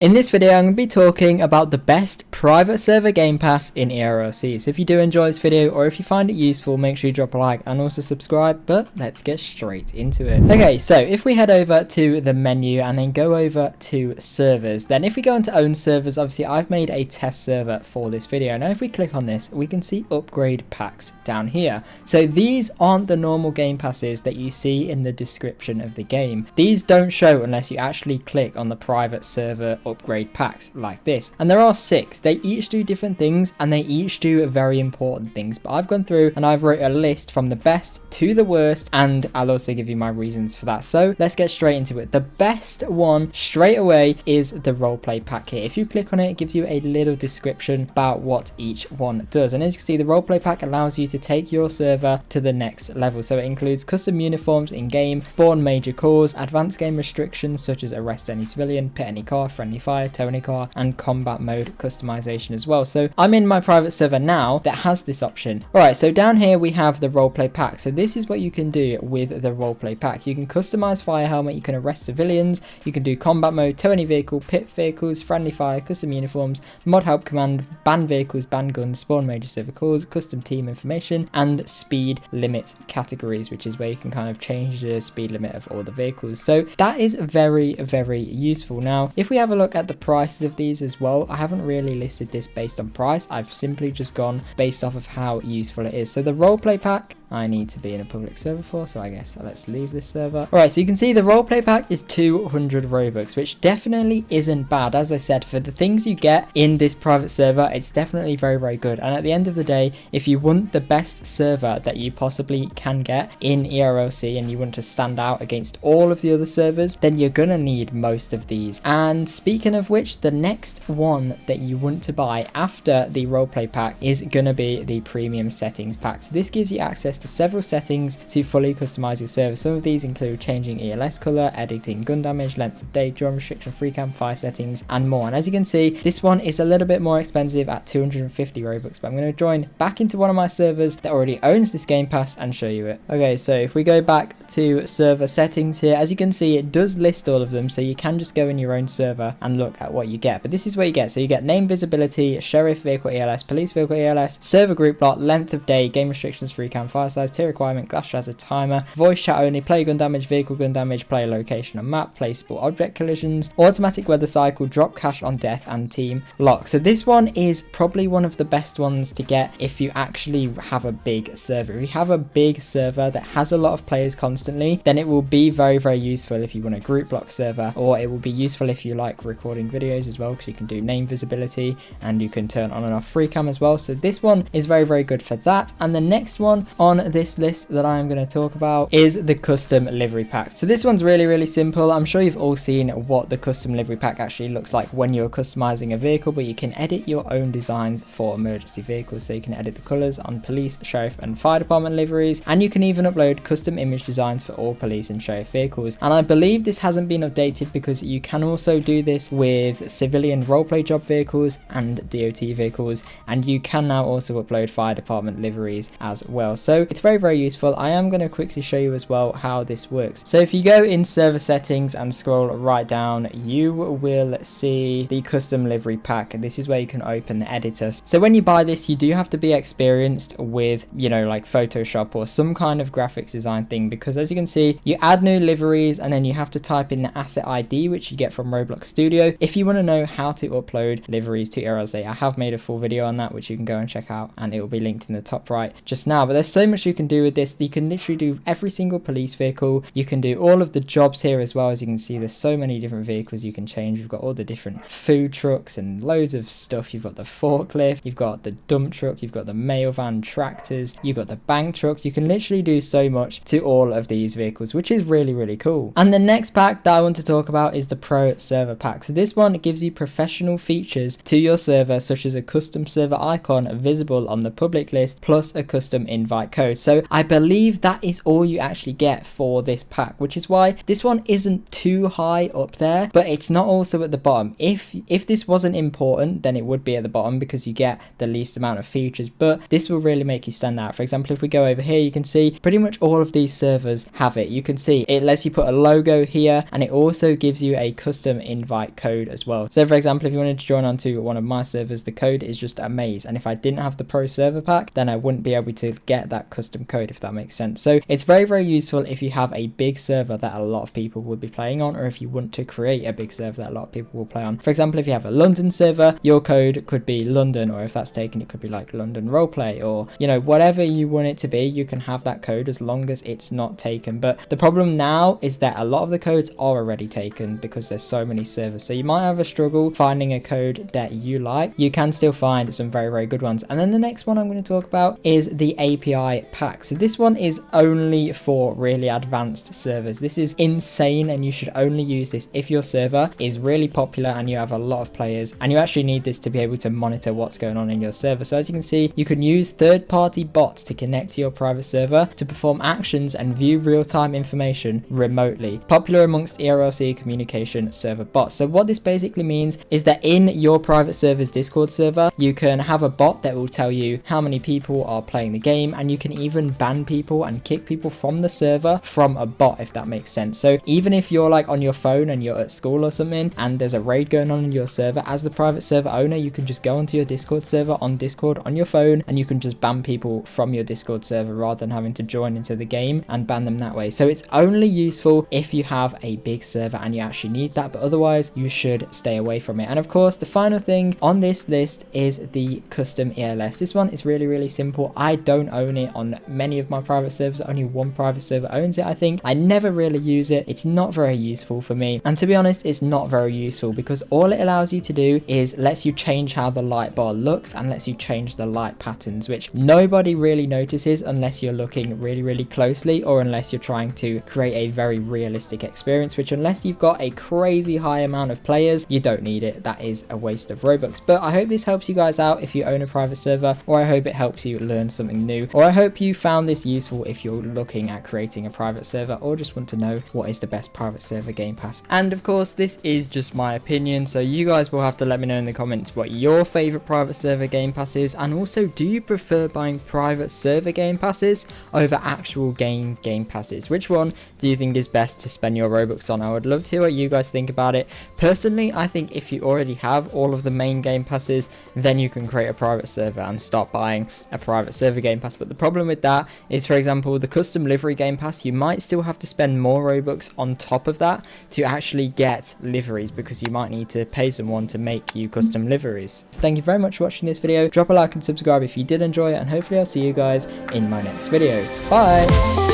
In this video, I'm going to be talking about the best private server Game Pass in ERLC. So if you do enjoy this video or if you find it useful, make sure you drop a like and also subscribe, but let's get straight into it. Okay, so if we head over to the menu and then go over to servers, then if we go into own servers, obviously I've made a test server for this video. Now if we click on this, we can see upgrade packs down here. So these aren't the normal Game Passes that you see in the description of the game. These don't show unless you actually click on the private server upgrade packs like this, and there are 6. They each do different things and they each do very important things, but I've gone through and I've wrote a list from the best to the worst, and I'll also give you my reasons for that. So let's get straight into it. The best one straight away is the roleplay pack here. If you click on it, it gives you a little description about what each one does, and as you can see, the roleplay pack allows you to take your server to the next level. So it includes custom uniforms in game, spawn major cores, advanced game restrictions such as arrest any civilian, pit any car, friendly fire, tow any car, and combat mode customization as well. So I'm in my private server now that has this option. Alright, so down here we have the roleplay pack. So this is what you can do with the roleplay pack. You can customize fire helmet, you can arrest civilians, you can do combat mode, tow any vehicle, pit vehicles, friendly fire, custom uniforms, mod help command, ban vehicles, ban guns, spawn major server cores, custom team information, and speed limit categories, which is where you can kind of change the speed limit of all the vehicles. So that is very useful. Now if we have a look at the prices of these as well, I haven't really listed this based on price. I've simply just gone based off of how useful it is. So the roleplay pack I need to be in a public server for, so I guess let's leave this server. Alright, so you can see the roleplay pack is 200 Robux, which definitely isn't bad. As I said, for the things you get in this private server, it's definitely very good. And at the end of the day, if you want the best server that you possibly can get in ERLC and you want to stand out against all of the other servers, then you're gonna need most of these. And speaking of which, the next one that you want to buy after the roleplay pack is gonna be the premium settings pack. So this gives you access to several settings to fully customize your server. Some of these include changing ELS color, editing gun damage, length of day, drone restriction, free campfire settings, and more. And as you can see, this one is a little bit more expensive at 250 Robux, but I'm going to join back into one of my servers that already owns this Game Pass and show you it. Okay, so if we go back to server settings here, as you can see, it does list all of them, so you can just go in your own server and look at what you get. But this is what you get. So you get name visibility, sheriff vehicle ELS, police vehicle ELS, server group block, length of day, game restrictions, free campfire size, tier requirement, glass hazard timer, voice chat only, player gun damage, vehicle gun damage, player location and map, placeable object collisions, automatic weather cycle, drop cash on death, and team lock. So this one is probably one of the best ones to get if you actually have a big server. If you have a big server that has a lot of players constantly, then it will be very useful if you want a group block server, or it will be useful if you like recording videos as well, because you can do name visibility and you can turn on and off free cam as well. So this one is very good for that. And the next one on this list that I'm going to talk about is the custom livery pack. So this one's really simple. I'm sure you've all seen what the custom livery pack actually looks like when you're customizing a vehicle, but you can edit your own designs for emergency vehicles. So you can edit the colors on police, sheriff, and fire department liveries, and you can even upload custom image designs for all police and sheriff vehicles. And I believe this hasn't been updated because you can also do this with civilian roleplay job vehicles and DOT vehicles, and you can now also upload fire department liveries as well. So it's very useful. I am going to quickly show you as well how this works. So if you go in server settings and scroll right down, you will see the custom livery pack, and this is where you can open the editor. So when you buy this, you do have to be experienced with, you know, like Photoshop or some kind of graphics design thing, because as you can see, you add new liveries and then you have to type in the asset ID, which you get from Roblox Studio. If you want to know how to upload liveries to ERLC, I have made a full video on that, which you can go and check out, and it will be linked in the top right just now. But there's so much you can do with this. You can literally do every single police vehicle. You can do all of the jobs here as well. As you can see, there's so many different vehicles you can change. You've got all the different food trucks and loads of stuff. You've got the forklift, you've got the dump truck, you've got the mail van, tractors, you've got the bank truck. You can literally do so much to all of these vehicles, which is really cool. And the next pack that I want to talk about is the Pro Server Pack. So this one gives you professional features to your server, such as a custom server icon visible on the public list, plus a custom invite code. code. So I believe that is all you actually get for this pack, which is why this one isn't too high up there, but it's not also at the bottom. If this wasn't important, then it would be at the bottom because you get the least amount of features, but this will really make you stand out. For example, if we go over here, you can see pretty much all of these servers have it. You can see it lets you put a logo here, and it also gives you a custom invite code as well. So for example, if you wanted to join onto one of my servers, the code is just Amaze, and if I didn't have the pro server pack, then I wouldn't be able to get that custom code, if that makes sense. So it's very, very useful if you have a big server that a lot of people would be playing on, or if you want to create a big server that a lot of people will play on. For example, if you have a London server, your code could be London, or if that's taken, it could be like London roleplay, or you know, whatever you want it to be, you can have that code as long as it's not taken. But the problem now is that a lot of the codes are already taken because there's so many servers, so you might have a struggle finding a code that you like. You can still find some very, very good ones. And then the next one I'm going to talk about is the API pack. So this one is only for really advanced servers. This is insane, and you should only use this if your server is really popular and you have a lot of players, and you actually need this to be able to monitor what's going on in your server. So as you can see, you can use third-party bots to connect to your private server to perform actions and view real-time information remotely, popular amongst ERLC communication server bots. So what this basically means is that in your private server's Discord server, you can have a bot that will tell you how many people are playing the game, and you can even ban people and kick people from the server from a bot, if that makes sense. So even if you're like on your phone and you're at school or something and there's a raid going on in your server, as the private server owner, you can just go onto your Discord server on Discord on your phone, and you can just ban people from your Discord server rather than having to join into the game and ban them that way. So it's only useful if you have a big server and you actually need that, but otherwise you should stay away from it. And of course, the final thing on this list is the custom ELS. This one is really, really simple. I don't own it on many of my private servers. Only one private server owns it, I think. I never really use it. It's not very useful for me, and to be honest, it's not very useful because all it allows you to do is lets you change how the light bar looks and lets you change the light patterns, which nobody really notices unless you're looking really, really closely, or unless you're trying to create a very realistic experience, which unless you've got a crazy high amount of players, you don't need it. That is a waste of Robux. But I hope this helps you guys out if you own a private server, or I hope it helps you learn something new, or I hope you found this useful if you're looking at creating a private server or just want to know what is the best private server game pass. And of course, this is just my opinion, so you guys will have to let me know in the comments what your favorite private server game pass is, and also, do you prefer buying private server game passes over actual game passes? Which one do you think is best to spend your Robux on? I would love to hear what you guys think about it. Personally, I think if you already have all of the main game passes, then you can create a private server and stop buying a private server game pass. But the problem with that is, for example, the custom livery game pass, you might still have to spend more Robux on top of that to actually get liveries, because you might need to pay someone to make you custom liveries. So thank you very much for watching this video. Drop a like and subscribe if you did enjoy it, and hopefully I'll see you guys in my next video. Bye!